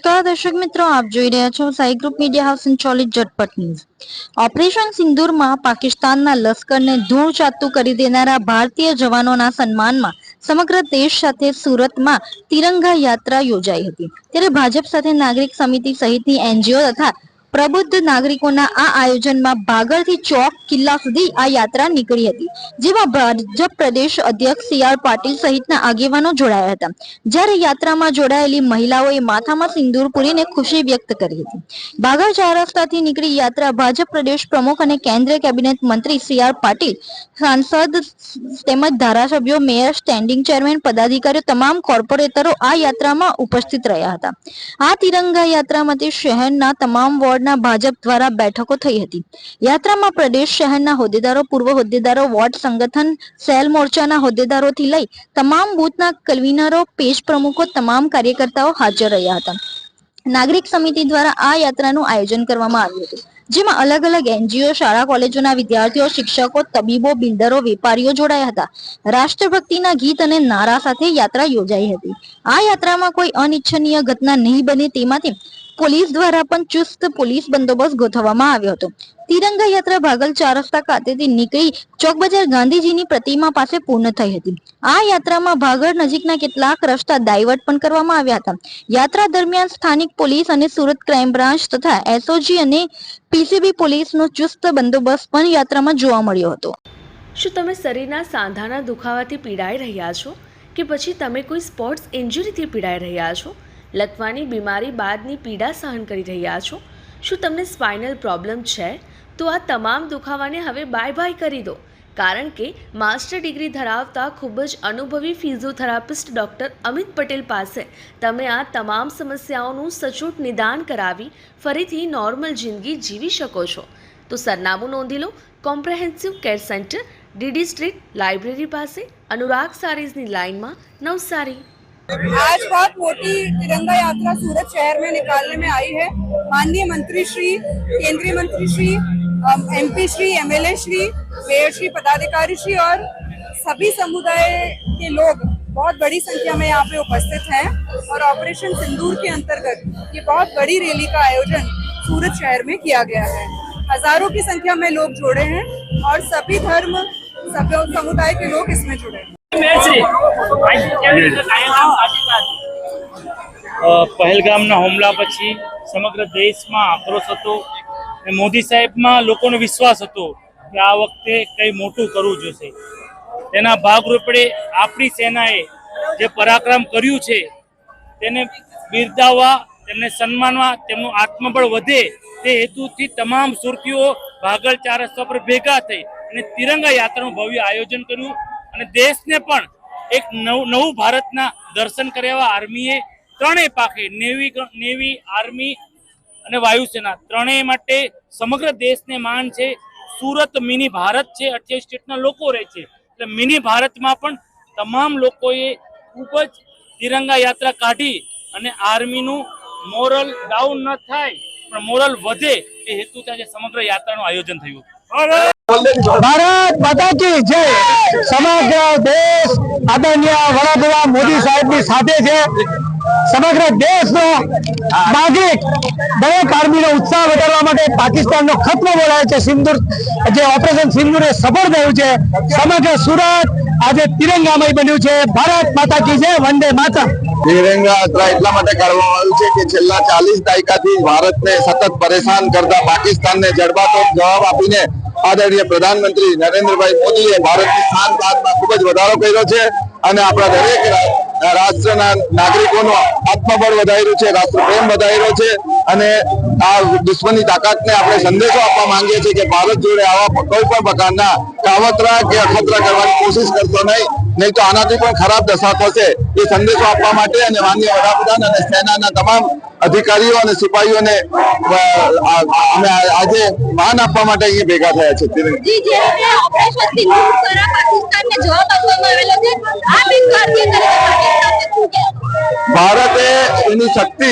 નમસ્કાર દર્શક મિત્રો, આપ જોઈ રહ્યા છો સાઈ ગ્રુપ મીડિયા હાઉસ સંચાલિત ઝટપટ ન્યૂઝ। ઓપરેશન સિંદૂરમાં પાકિસ્તાનના લશ્કરને ધૂળ ચાતું કરી દેનારા ભારતીય જવાનોના સન્માનમાં સમગ્ર દેશ સાથે સુરતમાં તિરંગા યાત્રા યોજાઈ હતી। ત્યારે ભાજપ સાથે નાગરિક સમિતિ સહિતની એનજીઓ તથા પ્રબુદ્ધ નાગરિકોના આ આયોજનમાં ભાગળથી ચોક કિલ્લા સુધી આ યાત્રા નીકળી હતી, જેમાં ભાજપ પ્રદેશ અધ્યક્ષ સી.આર. પાટીલ સહિતના આગેવાનો જોડાયા હતા। જ્યારે યાત્રામાં જોડાયેલી મહિલાઓએ માથામાં સિંદૂર પૂરીને ખુશી વ્યક્ત કરી હતી। ભાગળ ચાર રસ્તાથી નીકળી યાત્રા ભાજપ પ્રદેશ પ્રમુખ અને કેન્દ્રીય કેબિનેટ મંત્રી સી.આર. પાટીલ, સાંસદ તેમજ ધારાસભ્યો, મેયર, સ્ટેન્ડિંગ ચેરમેન, પદાધિકારીઓ, તમામ કોર્પોરેટરો આ યાત્રામાં ઉપસ્થિત રહ્યા હતા। આ તિરંગા યાત્રામાંથી શહેરના તમામ વોર્ડના ભાજપ દ્વારા બેઠકો થઈ હતી। યાત્રામાં પ્રદેશ શહેરના હોદ્દેદારો, પૂર્વ હોદ્દેદારો, વોર્ડ સંગઠન, સેલ મોરચાના હોદ્દેદારોથી લઈ તમામ બૂથના કન્વીનરો, પેજ પ્રમુખો, તમામ કાર્યકર્તાઓ હાજર રહ્યા હતા। નાગરિક સમિતિ દ્વારા આ યાત્રાનું આયોજન કરવામાં આવ્યું હતું, જેમાં અલગ અલગ એનજીઓ, શાળા કોલેજોના વિદ્યાર્થીઓ, શિક્ષકો, તબીબો, બિલ્ડરો, વેપારીઓ જોડાયા હતા। રાષ્ટ્રભક્તિના ગીત અને નારા સાથે યાત્રા યોજાઈ હતી। આ યાત્રામાં કોઈ અનિચ્છનીય ઘટના નહીં બને તે માટે પોલીસ દ્વારા પણ ચુસ્ત પોલીસ બંદોબસ્ત ગોઠવવામાં આવ્યો હતો। તિરંગા યાત્રા ભાગળ ચાર રસ્તા ખાતેથી નીકળી ચોક બજાર ગાંધીજીની પ્રતિમા પાસે પૂર્ણ થઈ હતી। આ યાત્રામાં ભાગળ નજીકના કેટલાક રસ્તા ડાયવર્ટ પણ કરવામાં આવ્યા હતા। યાત્રા દરમિયાન સ્થાનિક પોલીસ અને સુરત ક્રાઇમ બ્રાન્ચ તથા એસઓજી અને પીસીબી પોલીસનો ચુસ્ત બંદોબસ્ત પણ યાત્રામાં જોવા મળ્યો હતો। શું તમે શરીરના સાંધાના દુખાવાથી પીડાઈ રહ્યા છો કે પછી તમે કોઈ સ્પોર્ટ્સ ઇન્જરીથી પીડાઈ રહ્યા છો? લકવાની બીમારી બાદની પીડા સહન કરી રહ્યા છો? શું તમને સ્પાઇનલ પ્રોબ્લેમ છે? તો આ તમામ દુખાવાને હવે બાય બાય કરી દો, કારણ કે માસ્ટર ડિગ્રી ધરાવતા ખૂબ જ અનુભવી ફિઝિયોથેરાપિસ્ટ ડૉક્ટર અમિત પટેલ પાસે તમે આ તમામ સમસ્યાઓનું સચોટ નિદાન કરાવી ફરીથી નોર્મલ જિંદગી જીવી શકો છો। તો સરનામું નોંધી લો। Comprehensive care centre, DD street, library પાસે, अनुराग सारीज़नी लाइन में, नवसारी। आज बहुत मोटी तिरंगा यात्रा सूरत शहर में निकालने में आई है। माननीय मंत्री श्री, केंद्रीय मंत्री Shri, MP Shri, MLA Shri, mayor Shri, पदाधिकारी श्री और सभी समुदाय के लोग बहुत बड़ी संख्या में यहाँ पे उपस्थित हैं और ऑपरेशन सिंदूर के अंतर्गत ये बहुत बड़ी रैली का आयोजन सूरत शहर में किया गया है। हजारों की संख्या में लोग जुड़े हैं और सभी धर्म, सभी समुदाय के लोग इसमें जुड़े हैं। પહેલગામના હુમલા પછી સમગ્ર દેશમાં આક્રોશ હતો અને મોદી સાહેબમાં લોકોનો વિશ્વાસ હતો કે આ વખતે કંઈ મોટું કરવું જોઈશે। તેના ભાગરૂપે આપણી સેનાએ જે પરાક્રમ કર્યું છે તેને બિરદાવવા, તેમને સન્માનવા, તેમનું આત્મબળ વધે તે હેતુથી તમામ સુરતીઓ ભાગળ ચાર રસ્તા પર ભેગા થઈ અને તિરંગા યાત્રાનું ભવ્ય આયોજન કર્યું અને દેશને પણ એક નવું ભારતના દર્શન કર્યા। આર્મીએ ત્રણેય પાખે નેવી, આર્મી અને વાયુસેના ત્રણેય માટે સમગ્ર દેશને માન છે। સુરત મિની ભારત છે, 28 સ્ટેટના લોકો રહે છે, એટલે મિની ભારતમાં પણ તમામ લોકોએ ખૂબ જ તિરંગા યાત્રા કાઢી અને આર્મીનું મોરલ ડાઉન ન થાય પણ મોરલ વધે એ હેતુથી આજે સમગ્ર યાત્રાનું આયોજન થયું। भारत माता की जय। समग्र देश आदरणीय वडाप्रधान मोदी साहेब ની સાથે છે। સમગ્ર દેશનો નાગરિક દરેક આર્મીનો ઉત્સાહ વધારવા માટે પાકિસ્તાનનો ખતરો બોલાય છે। સિંદૂર જે ઓપરેશન સિંદૂર એ સફળ થયું છે। સમગ્ર સુરત આજે તિરંગામય બન્યું છે। ભારત માતા કી જય, વંદે માતરમ। તિરંગા યાત્રા એટલા માટે કરવામાં આવ્યું છે કે છેલ્લા 40 દાયકાથી ભારતને સતત પરેશાન કરતા પાકિસ્તાનને જડબાતોડ જવાબ આપીને આદરણીય પ્રધાનમંત્રી નરેન્દ્રભાઈ મોદીએ ભારતની શાન બાનમાં ખૂબ જ વધારો કર્યો છે અને આપણા દરેક રાષ્ટ્રના નાગરિકોનો આત્મબળ વધાર્યું છે, રાષ્ટ્રપ્રેમ વધાર્યો છે અને આ દુશ્મનની તાકાતને આપણે સંદેશો આપવા માંગીએ છીએ કે ભારત જોડે આવા કોઈ પણ પ્રકારના કાવતરા કે અખતરા કરવાની કોશિશ કરતો નહીં તો આનાથી પણ ખરાબ દશા થશે। એ સંદેશો આપવા માટે અને માનનીય વડાપ્રધાન અને સેનાના તમામ અધિકારીઓ અને સિપાહીઓને અમે આજે માન આપવા માટે અહીંયા ભેગા થયા છે। ભારતે એની શક્તિ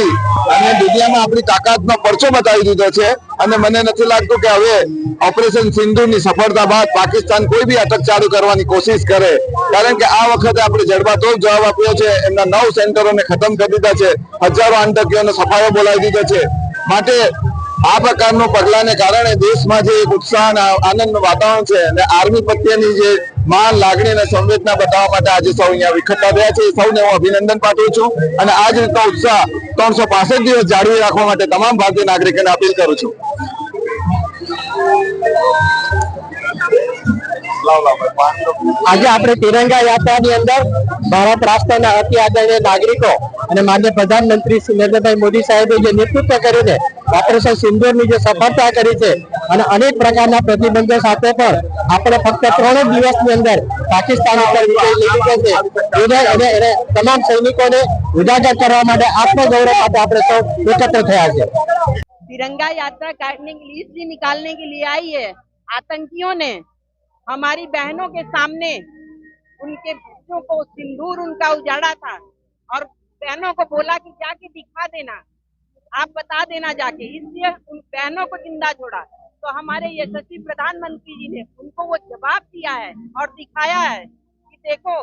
અને દુનિયામાં આપણી તાકાતનો પરચો બતાવી દીધો છે અને મને નથી લાગતું કે હવે ઓપરેશન સિંદૂરની સફળતા બાદ પાકિસ્તાન કોઈ બી અટકચાળો કરવાની કોશિશ કરે, કારણ કે આ વખતે આપણે જડબાતોડ જવાબ આપ્યો છે। એમના 9 સેન્ટરોને ખતમ કરી દીધા છે, હજારો આતંકીઓનો સફાયો બોલાવી દીધો છે. માટે આ પ્રકારનું પગલાને કારણે દેશમાં જે એક ઉત્સાહ અને આનંદનું વાતાવરણ છે અને આર્મી પ્રત્યેની જે માન, લાગણી અને સંવેદના બતાવવા માટે આજે સૌ અહીંયા વિખરતા થયા છે. સૌને હું અભિનંદન પાઠવું છું અને આ જ રીતનો ઉત્સાહ 365 દિવસ જાળવી રાખવા માટે તમામ ભારતીય નાગરિકોને અપીલ કરું છું. આજે આપણે તિરંગા યાત્રાની અંદર ભારત રાષ્ટ્રના અતિ આદરણીય નાગરિકો અને માનનીય પ્રધાનમંત્રી શ્રી નરેન્દ્રભાઈ મોદી સાહેબે જે નેતૃત્વ કરીને ઓપરેશન સિંદૂરની જે સફળતા કરી છે અને અનેક પ્રકારના પ્રતિબંધો સાથે પણ આપણે ફક્ત 3 જ દિવસની અંદર પાકિસ્તાન ઉપર વિજય લીધો છે. એને તમામ સૈનિકોને ઉજાગર કરવા માટે આત્મગૌરવ માટે આપણે સૌ એકત્ર થયા છે. तिरंगा यात्रा काटने के लिए इसलिए निकालने के लिए आई है, आतंकियों ने हमारी बहनों के सामने उनके बच्चों को सिंदूर उनका उजाड़ा था और बहनों को बोला कि जाके दिखा देना, आप बता देना जाके, इसलिए उन बहनों को जिंदा छोड़ा. तो हमारे यशस्वी प्रधानमंत्री जी ने उनको वो जवाब दिया है और दिखाया है कि देखो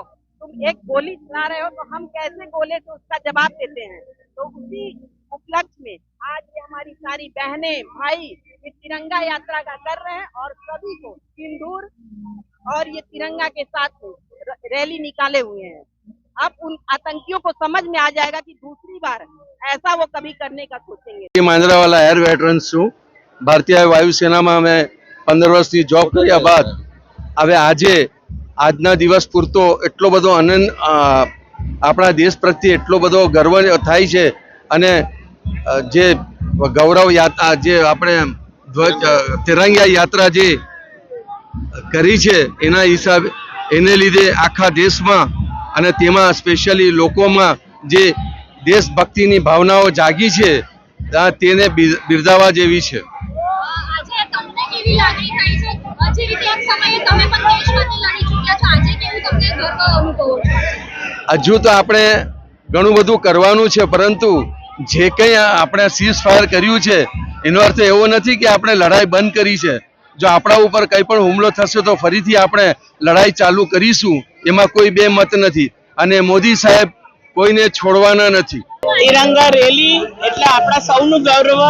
तुम एक गोली चला रहे हो तो हम कैसे गोले से उसका जवाब देते हैं. तो उसी उपलक्ष्य में आज ये हमारी सारी बहनें भाई ये तिरंगा यात्रा का कर रहे हैं और सभी को सिंदूर और ये तिरंगा के साथ रैली निकाले हुए हैं. अब उन आतंकियों को समझ में आ जाएगा कि दूसरी बार ऐसा वो कभी करने का सोचेंगे. માંદરાવાલા એર વેટરન્સ છું. ભારતીય વાયુસેનામાં અમે 15 વર્ષથી જોબ કર્યા બાદ હવે આજના દિવસ પૂરતો એટલો બધો આનંદ, આપણા દેશ પ્રત્યે એટલો બધો ગર્વ થાય છે અને જે ગૌરવ યાત્રા જે આપણે તિરંગા યાત્રા જે કરી છે એના હિસાબે એને લીધે આખા દેશમાં અને તેમાં સ્પેશિયલી લોકોમાં જે દેશભક્તિની ભાવનાઓ જાગી છે તેને બિરદાવવા જેવી છે. હજુ તો આપણે ઘણું બધું કરવાનું છે, પરંતુ જે કંઈ આપણે સીઝ ફાયર કર્યું છે એનો અર્થ એવો નથી કે આપણે લડાઈ બંધ કરી છે. જો આપણા ઉપર કંઈ પણ હુમલો થશે તો ફરીથી આપણે લડાઈ ચાલુ કરીશું, એમાં કોઈ બે મત નથી અને મોદી સાહેબ કોઈને છોડવાના નથી. તિરંગા રેલી એટલે આપણા સૌનું ગૌરવ,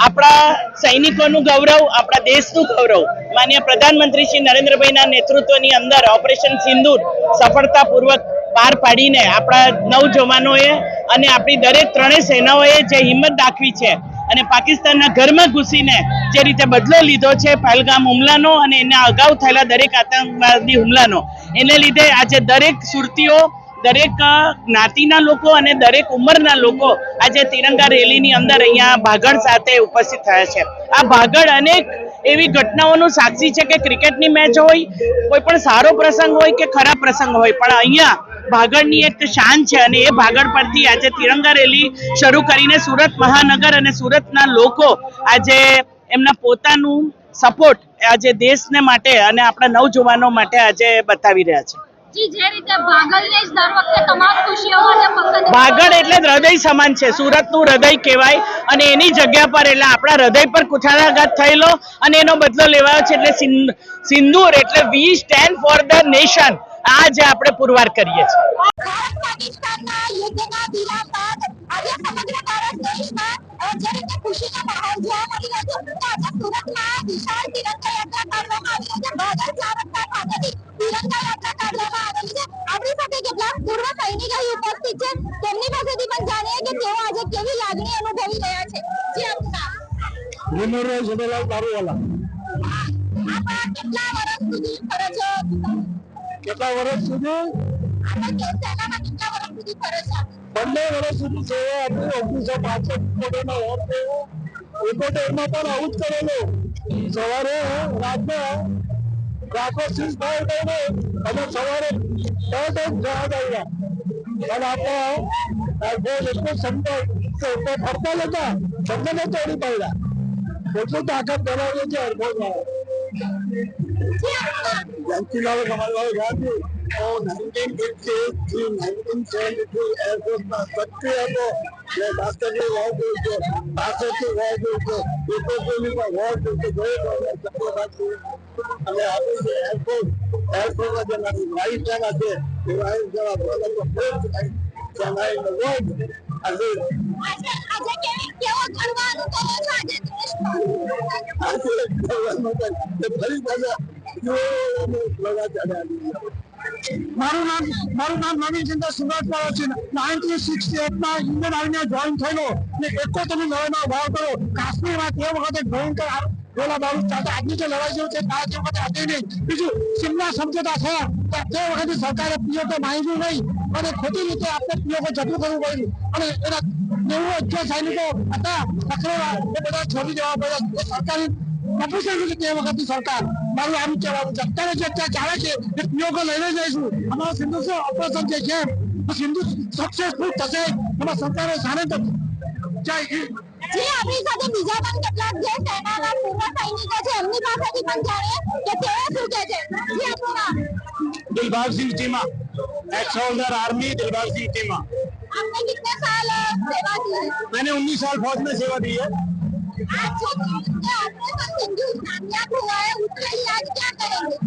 આપણા સૈનિકોનું ગૌરવ, આપણા દેશનું ગૌરવ. માનનીય પ્રધાનમંત્રી શ્રી નરેન્દ્રભાઈના નેતૃત્વની અંદર ઓપરેશન સિંદૂર સફળતાપૂર્વક પાર પાડીને આપણા નવજવાનોએ અને આપણી દરેક ત્રણેય સેનાઓએ જે હિંમત દાખવી છે અને પાકિસ્તાનના ઘરમાં ઘૂસીને જે રીતે બદલો લીધો છે પહેલગામ હુમલાનો અને એના અગાઉ થયેલા દરેક આતંકવાદી હુમલાનો, એને લીધે આજે દરેક સુરતીઓ, દરેક જ્ઞાતિના લોકો અને દરેક ઉંમરના લોકો આજે તિરંગા રેલીની અંદર અહીંયા ભાગળ સાથે ઉપસ્થિત થયા છે. આ ભાગળ અનેક એવી ઘટનાઓનું સાક્ષી છે કે ક્રિકેટની મેચ હોય, કોઈ પણ સારો પ્રસંગ હોય કે ખરાબ પ્રસંગ હોય, પણ અહીંયા ભાગળની એક શાન છે અને એ ભાગળ પરથી આજે તિરંગા રેલી શરૂ કરીને સુરત મહાનગર અને સુરતના લોકો આજે એમના પોતાનું સપોર્ટ આજે દેશને માટે અને આપણા નવજવાનો માટે આજે બતાવી રહ્યા છે. ભાગળ એટલે હૃદય સમાન છે, સુરતનું હૃદય કહેવાય અને એની જગ્યા પર એટલે આપણા હૃદય પર કુઠારાઘાત થયેલો અને એનો બદલો લેવાયો છે. એટલે સિંદૂર એટલે વી સ્ટેન્ડ ફોર ધ નેશન, આ જે આપણે પુરવાર કરીએ છીએ. કેટલા વર્ષ સુધી? 15 વર્ષ સુધી સેવા આપી. 1965 માં પણ આવું જ કરેલું. સવારે રાતના રાતો સીઝ ફાયર કરીને અને સવારે તરત જ જહાજ આવ્યા અને આપણા એટલો સંપર્ક ફરતા હતા, સંપર્ક તોડી પાડ્યા. એટલું તાકાત ધરાવે છે એરફોર્સ. જયંતિલાલ કમલભાઈ ગાંધી 1958 થી 1972 એરફોર્સના સક્રિય હતો. જે માસ્ટરની વોર જોઈ છે, 65 વોર જોઈ છે, ઇકોનોમીમાં વોર જોઈ છે, અને આપણી જે એરફોર્સના જે વાયુસેના છે એ વાયુસેના સેનાએ મારું નામ નવીન ચંદ્ર સુરતવાળો છે. 1968 માં ઇન્ડિયન આર્મી જોઈન થયેલો ને 71 લડાઈનો ભાવ કર્યો. કાશ્મીરમાં તે વખતે ભયંકર ગોલા બારૂદ ચાલતા. આજની જે લડાઈ જેવું છે તે વખતે હતી નહીં. બીજું સિમલા સમજોતા થયા તે વખતે સરકારે પીઓકે માન્યું નહીં અને ખોટી રીતે આપણે પીઓકે જતું કરવું પડ્યું અને એના 90 સૈનિકો હતા પકડેલા એ બધા છોડી દેવા પડ્યા. સરકારી નપુસક તે વખતની સરકાર. મારું આમ કહેવાનું છે અત્યારે જે અત્યારે ચાલે છે એ પીઓકે લઈને જઈશું. અમારો સિંધુ ઓપરેશન જે છે સિંધુ સક્સેસફુલ થશે. એમાં સરકારે સામે તો જય હિન્દ. જી આપણી સાથે બીજા પણ કેટલાક જે સેનાના પૂર્વ સૈનિકો છે એમની પાસેથી પણ જાણીએ કે તેઓ શું કહે છે. જી આપનું નામ? Dilbag Singh Cheema, ex holder army Dilbag Singh Cheema. आपने कितने साल सेवा की है? मैंने 19 साल फौज में सेवा दी है. आज जो ऑपरेशन सिंदूर कामयाब हुआ है उसके लिए आज क्या करेंगे?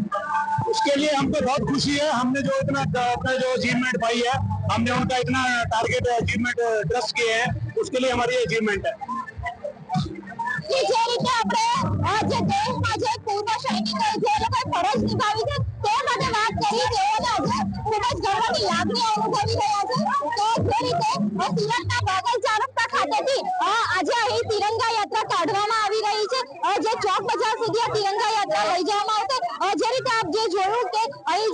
उसके लिए हमको बहुत खुशी है. हमने जो इतना अपना जो अचीवमेंट पाई है, हमने उनका इतना टारगेट अचीवमेंट ट्रस्ट किए हैं, उसके लिए हमारी अचीवमेंट है. જે રીતે આપણે જે દેશમાં જે પૂર્વ સૈનિકોએ જે લોકોએ ફરજ નિભાવી છે તે માટે વાત કરી તેઓને આજે ખૂબ જ ગર્વની લાગણી અનુભવી રહ્યા છે. તો જે રીતે સુરતના બાગલ ચાર રસ્તા ખાતેથી આજે અહીં તિરંગા યાત્રા કાઢવામાં આવી રહી છે. જે ચોક બજાર સુધી આ તિરંગા યાત્રા લઈ જવામાં આવશે. જે રીતે આપ જે જોયું કે અહીં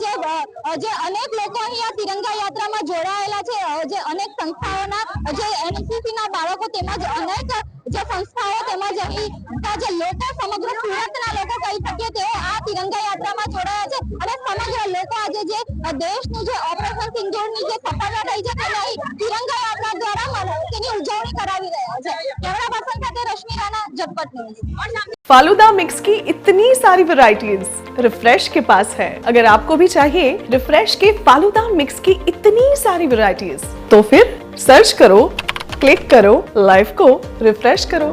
જે અનેક લોકો અહીં આ તિરંગા યાત્રામાં જોડાયેલા છે. જે અનેક સંસ્થાઓના જે એનસીસી ના બાળકો તેમજ અનેક જે સંસ્થાઓ તેમજ અહીં જે લોકો સમગ્ર સુરતના લોકો કહી શકીએ તેઓ આ તિરંગા યાત્રામાં જોડાયા છે અને સમગ્ર લોકો આજે જે દેશનું જે ઓપરેશન સિંદૂરની જે સફળતા થઈ છે તેને અહીં તિરંગા યાત્રા દ્વારા તેની ઉજવણી કરાવી રહ્યા છે. કેમેરા પર્સન સાથે રશ્મિ રાણા, જગપત ન્યૂઝ. फालूदा मिक्स की इतनी सारी वैरायटीज रिफ्रेश के पास है. अगर आपको भी चाहिए रिफ्रेश के फालूदा मिक्स की इतनी सारी वैरायटीज तो फिर सर्च करो, क्लिक करो, लाइफ को रिफ्रेश करो.